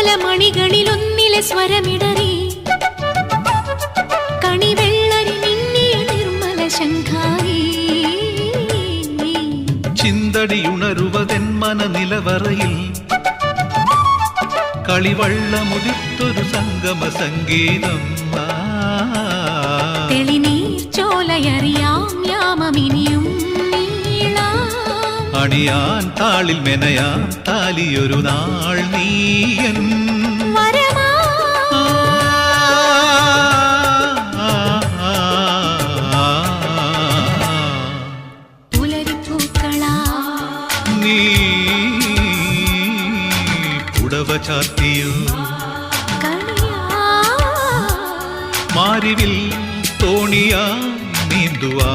മണികളിലൊന്നിലെ സ്വരമിടറി കണിവെള്ളരി മിന്നിയ നിർമ്മല ശങ്കാരി ചിന്തടിയുണരുവതെന്മന നിലവറയിൽ കളിവള്ളമുതിർത്തൊരു സംഗമ സംഗീതം തെളിനീർ ചോലയറിയാം യാമമിനിയും അണിയാൻ താളിൽ മെനയാൻ താലിയൊരു നാൾ നീയൻ പുലരിപ്പൂക്കളാ നീ പുടവ ചാർത്തിയോ മാരിവിൽ തോണിയാ നീന്തുവാ